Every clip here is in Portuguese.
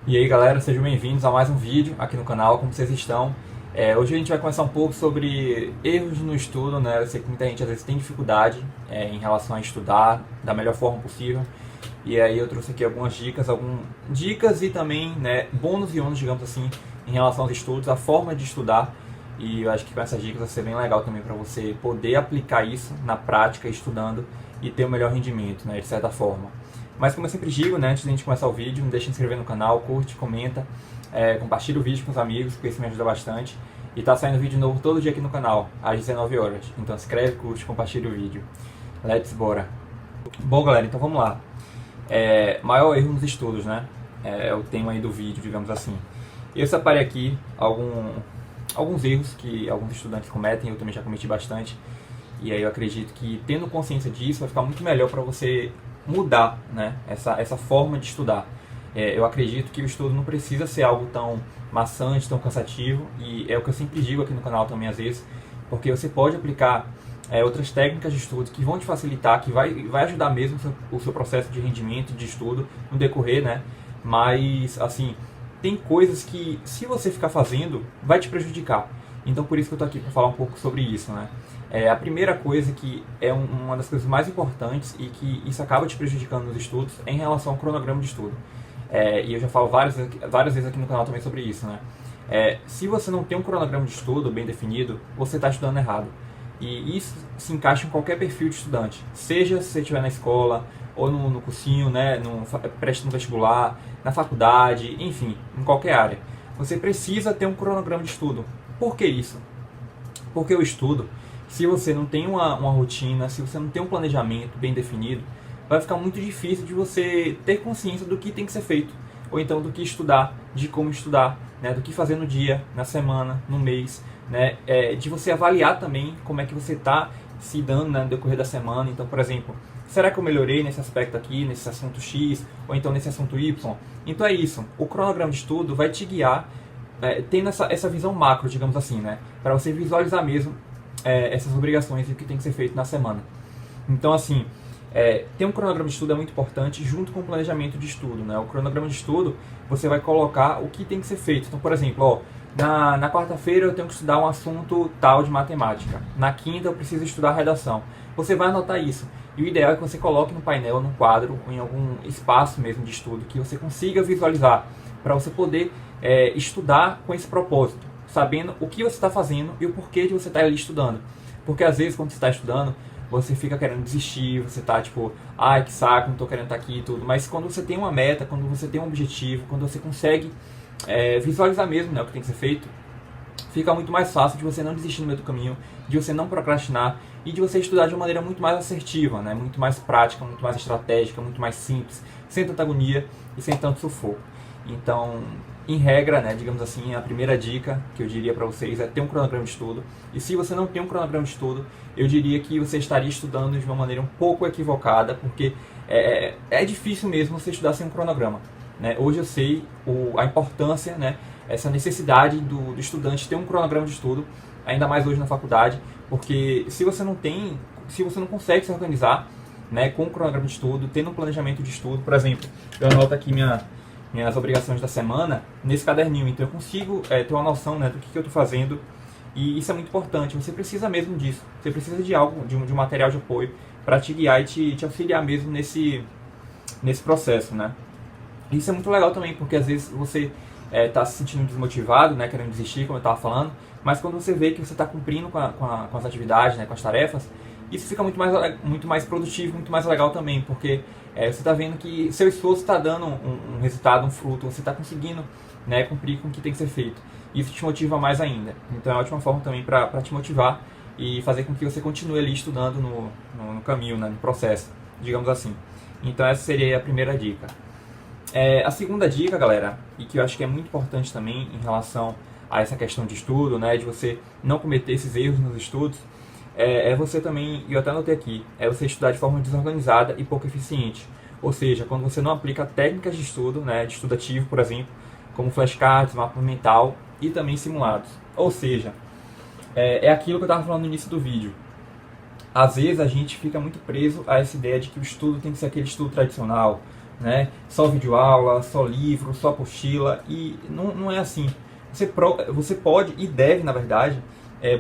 E aí galera, sejam bem-vindos a mais um vídeo aqui no canal, como vocês estão? Hoje a gente vai conversar um pouco sobre erros no estudo, né? Eu sei que muita gente às vezes tem dificuldade em relação a estudar da melhor forma possível. E aí eu trouxe aqui algumas dicas e também, né, bônus e ônus, digamos assim, em relação aos estudos, a forma de estudar. E eu acho que com essas dicas vai ser bem legal também para você poder aplicar isso na prática, estudando e ter o melhor rendimento, né, de certa forma. Mas como eu sempre digo, né, antes de a gente começar o vídeo, não deixe de se inscrever no canal, curte, comenta, compartilha o vídeo com os amigos, porque isso me ajuda bastante. E tá saindo vídeo novo todo dia aqui no canal, às 19 horas. Então se inscreve, curte, compartilha o vídeo. Let's bora! Bom galera, então vamos lá. Maior erro nos estudos, né? É o tema aí do vídeo, digamos assim. Eu separei aqui alguns erros que alguns estudantes cometem, eu também já cometi bastante. E aí eu acredito que tendo consciência disso vai ficar muito melhor para você mudar, né, essa forma de estudar. Eu acredito que o estudo não precisa ser algo tão maçante, tão cansativo, e é o que eu sempre digo aqui no canal também às vezes, porque você pode aplicar outras técnicas de estudo que vão te facilitar, que vai ajudar mesmo o seu processo de rendimento, de estudo no decorrer, né? Mas, assim, tem coisas que, se você ficar fazendo, vai te prejudicar. Então, por isso que eu estou aqui para falar um pouco sobre isso, né? A primeira coisa que é uma das coisas mais importantes e que isso acaba te prejudicando nos estudos é em relação ao cronograma de estudo. E eu já falo várias vezes aqui no canal também sobre isso, né? Se você não tem um cronograma de estudo bem definido, você está estudando errado. E isso se encaixa em qualquer perfil de estudante. Seja se você estiver na escola, ou no cursinho, né, preste no vestibular, na faculdade, enfim, em qualquer área. Você precisa ter um cronograma de estudo. Por que isso? Porque o estudo, se você não tem uma rotina, se você não tem um planejamento bem definido, vai ficar muito difícil de você ter consciência do que tem que ser feito. Ou então do que estudar, de como estudar, né, do que fazer no dia, na semana, no mês, né, de você avaliar também como é que você está se dando, né, no decorrer da semana. Então, por exemplo, será que eu melhorei nesse aspecto aqui, nesse assunto X, ou então nesse assunto Y? Então é isso, o cronograma de estudo vai te guiar, tendo essa visão macro, digamos assim, né, para você visualizar mesmo essas obrigações e o que tem que ser feito na semana. Então, assim, ter um cronograma de estudo é muito importante junto com o planejamento de estudo, né? O cronograma de estudo, você vai colocar o que tem que ser feito. Então, por exemplo, na quarta-feira eu tenho que estudar um assunto tal de matemática. Na quinta eu preciso estudar redação. Você vai anotar isso. E o ideal é que você coloque no painel, no quadro, ou em algum espaço mesmo de estudo, que você consiga visualizar, para você poder estudar com esse propósito, sabendo o que você está fazendo e o porquê de você estar ali estudando. Porque às vezes quando você está estudando, você fica querendo desistir, você tá tipo, ai que saco, não tô querendo estar aqui e tudo. Mas quando você tem uma meta, quando você tem um objetivo, quando você consegue visualizar mesmo, né, o que tem que ser feito, fica muito mais fácil de você não desistir no meio do caminho, de você não procrastinar e de você estudar de uma maneira muito mais assertiva, né, muito mais prática, muito mais estratégica, muito mais simples, sem tanta agonia e sem tanto sufoco. Então, em regra, né, digamos assim, a primeira dica que eu diria para vocês é ter um cronograma de estudo. E se você não tem um cronograma de estudo, eu diria que você estaria estudando de uma maneira um pouco equivocada, porque é difícil mesmo você estudar sem um cronograma, né? Hoje eu sei a importância, né, essa necessidade do estudante ter um cronograma de estudo, ainda mais hoje na faculdade, porque se você não consegue se organizar, né, com um cronograma de estudo, tendo um planejamento de estudo, por exemplo, eu anoto aqui minhas obrigações da semana nesse caderninho, então eu consigo ter uma noção, né, do que eu estou fazendo, e isso é muito importante. Você precisa mesmo disso, você precisa de algo, de um material de apoio para te guiar e te auxiliar mesmo nesse processo, né. Isso é muito legal também, porque às vezes você está se sentindo desmotivado, né, querendo desistir, como eu estava falando, mas quando você vê que você está cumprindo com as atividades, né, com as tarefas, isso fica muito mais produtivo, muito mais legal também, porque você está vendo que seu esforço está dando um resultado, um fruto, você está conseguindo, né, cumprir com o que tem que ser feito. Isso te motiva mais ainda. Então é uma ótima forma também para te motivar e fazer com que você continue ali estudando no caminho, né, no processo, digamos assim. Então essa seria a primeira dica. A segunda dica, galera, e que eu acho que é muito importante também em relação a essa questão de estudo, né, de você não cometer esses erros nos estudos, você também, e eu até anotei aqui, você estudar de forma desorganizada e pouco eficiente. Ou seja, quando você não aplica técnicas de estudo, né, de estudo ativo, por exemplo, como flashcards, mapa mental e também simulados. Ou seja, é aquilo que eu estava falando no início do vídeo. Às vezes a gente fica muito preso a essa ideia de que o estudo tem que ser aquele estudo tradicional, né? Só videoaula, só livro, só apostila, e não é assim. Você pode e deve, na verdade,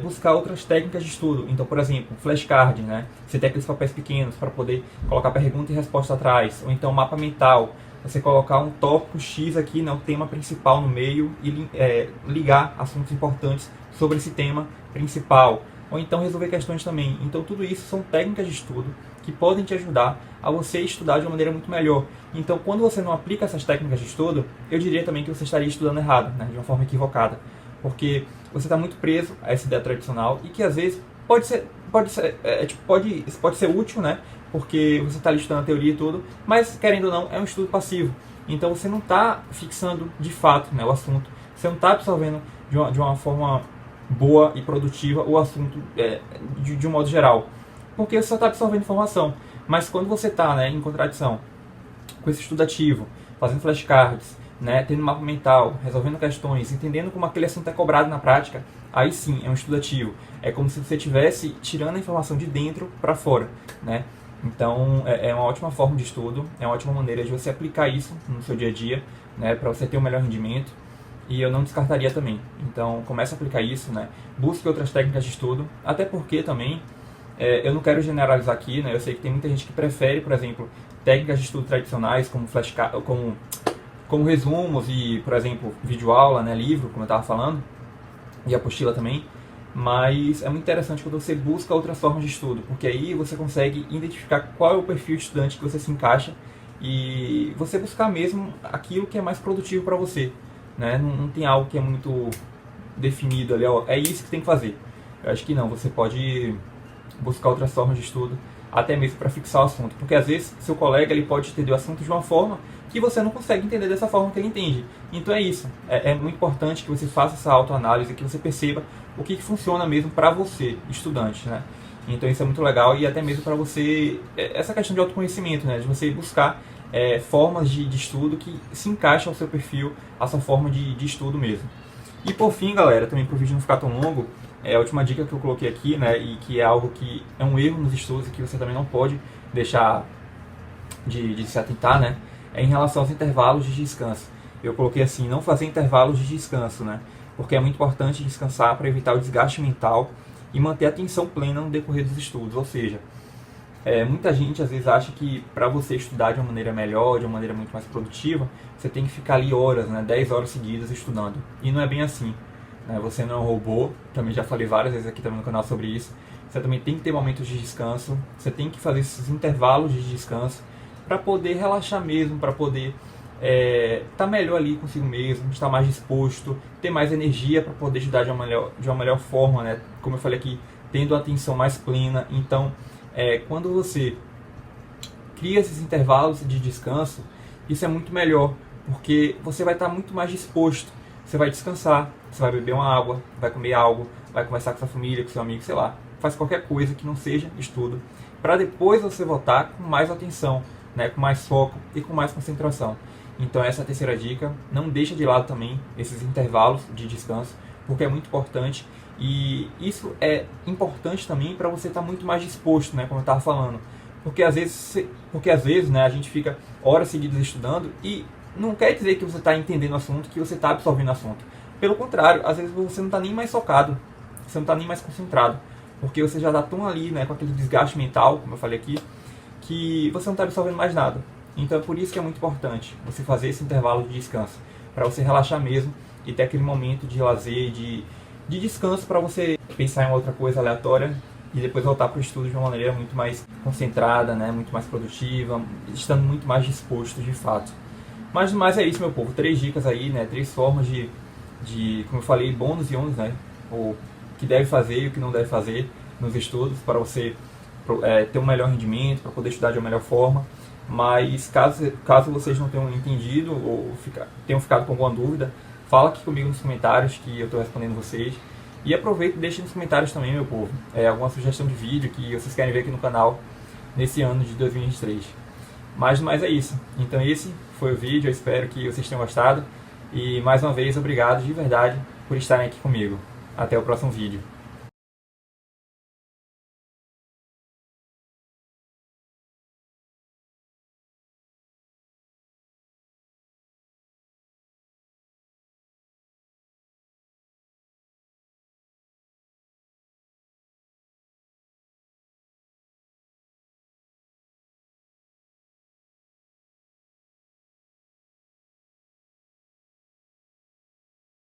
buscar outras técnicas de estudo. Então, por exemplo, flashcard, né? Você tem aqueles papéis pequenos para poder colocar pergunta e resposta atrás. Ou então mapa mental, você colocar um tópico X aqui, né, o tema principal no meio e ligar assuntos importantes sobre esse tema principal. Ou então resolver questões também. Então tudo isso são técnicas de estudo que podem te ajudar a você estudar de uma maneira muito melhor. Então quando você não aplica essas técnicas de estudo, eu diria também que você estaria estudando errado, né, de uma forma equivocada. Porque você está muito preso a essa ideia tradicional e que às vezes pode ser útil, né? Porque você está ali estudando a teoria e tudo, mas querendo ou não, é um estudo passivo. Então você não está fixando de fato, né, o assunto, você não está absorvendo de uma forma boa e produtiva o assunto de um modo geral, porque você só está absorvendo informação. Mas quando você está, né, em contradição com esse estudo ativo, fazendo flashcards, né, tendo mapa mental, resolvendo questões, entendendo como aquele assunto é cobrado na prática, aí sim é um estudo ativo. É como se você estivesse tirando a informação de dentro para fora, né? Então é uma ótima forma de estudo, é uma ótima maneira de você aplicar isso no seu dia a dia, né, para você ter um melhor rendimento. E eu não descartaria também. Então comece a aplicar isso, né? Busque outras técnicas de estudo, até porque também eu não quero generalizar aqui, né? Eu sei que tem muita gente que prefere, por exemplo, técnicas de estudo tradicionais como flashcard, como resumos e, por exemplo, videoaula, né, livro, como eu estava falando, e apostila também. Mas é muito interessante quando você busca outras formas de estudo, porque aí você consegue identificar qual é o perfil de estudante que você se encaixa e você buscar mesmo aquilo que é mais produtivo para você, né? Não tem algo que é muito definido ali, ó, é isso que tem que fazer. Eu acho que não, você pode buscar outras formas de estudo, até mesmo para fixar o assunto, porque às vezes seu colega ele pode entender o assunto de uma forma que você não consegue entender dessa forma que ele entende. Então é isso, é muito importante que você faça essa autoanálise, que você perceba o que funciona mesmo para você, estudante, né? Então isso é muito legal e até mesmo para você, essa questão de autoconhecimento, né? De você buscar formas de estudo que se encaixem ao seu perfil, à sua forma de estudo mesmo. E por fim, galera, também para o vídeo não ficar tão longo, a última dica que eu coloquei aqui, né, e que é algo que é um erro nos estudos e que você também não pode deixar de se atentar, né, é em relação aos intervalos de descanso. Eu coloquei assim, não fazer intervalos de descanso, né, porque é muito importante descansar para evitar o desgaste mental e manter a atenção plena no decorrer dos estudos. Ou seja, muita gente às vezes acha que para você estudar de uma maneira melhor, de uma maneira muito mais produtiva, você tem que ficar ali horas, né, 10 horas seguidas estudando. E não é bem assim. Né? Você não é um robô, também já falei várias vezes aqui também no canal sobre isso. Você também tem que ter momentos de descanso, você tem que fazer esses intervalos de descanso para poder relaxar mesmo, para poder estar melhor ali consigo mesmo, estar mais disposto, ter mais energia para poder estudar de uma melhor forma, né? Como eu falei aqui, tendo a atenção mais plena. Então, quando você cria esses intervalos de descanso, isso é muito melhor, porque você vai estar muito mais disposto, você vai descansar, você vai beber uma água, vai comer algo, vai conversar com sua família, com seu amigo, sei lá, faz qualquer coisa que não seja estudo, para depois você voltar com mais atenção, né, com mais foco e com mais concentração. Então essa é a terceira dica, não deixa de lado também esses intervalos de descanso, porque é muito importante, e isso é importante também para você estar muito mais disposto, né, como eu estava falando, porque às vezes, né, a gente fica horas seguidas estudando e não quer dizer que você está entendendo o assunto, que você está absorvendo o assunto. Pelo contrário, às vezes você não está nem mais focado, você não está nem mais concentrado, porque você já está tão ali, né, com aquele desgaste mental, como eu falei aqui, que você não está absorvendo mais nada. Então é por isso que é muito importante você fazer esse intervalo de descanso, para você relaxar mesmo e ter aquele momento de lazer, de descanso, para você pensar em outra coisa aleatória e depois voltar para o estudo de uma maneira muito mais concentrada, né, muito mais produtiva, estando muito mais disposto de fato. Mas é isso, meu povo, 3 dicas aí, né, 3 formas de, como eu falei, bônus e ônus, né, o que deve fazer e o que não deve fazer nos estudos para você ter um melhor rendimento, para poder estudar de uma melhor forma. Mas caso vocês não tenham entendido ou tenham ficado com alguma dúvida, fala aqui comigo nos comentários que eu estou respondendo vocês. E aproveita e deixe nos comentários também, meu povo, alguma sugestão de vídeo que vocês querem ver aqui no canal nesse ano de 2023. Mas é isso. Então esse foi o vídeo, eu espero que vocês tenham gostado. E mais uma vez, obrigado de verdade por estarem aqui comigo. Até o próximo vídeo.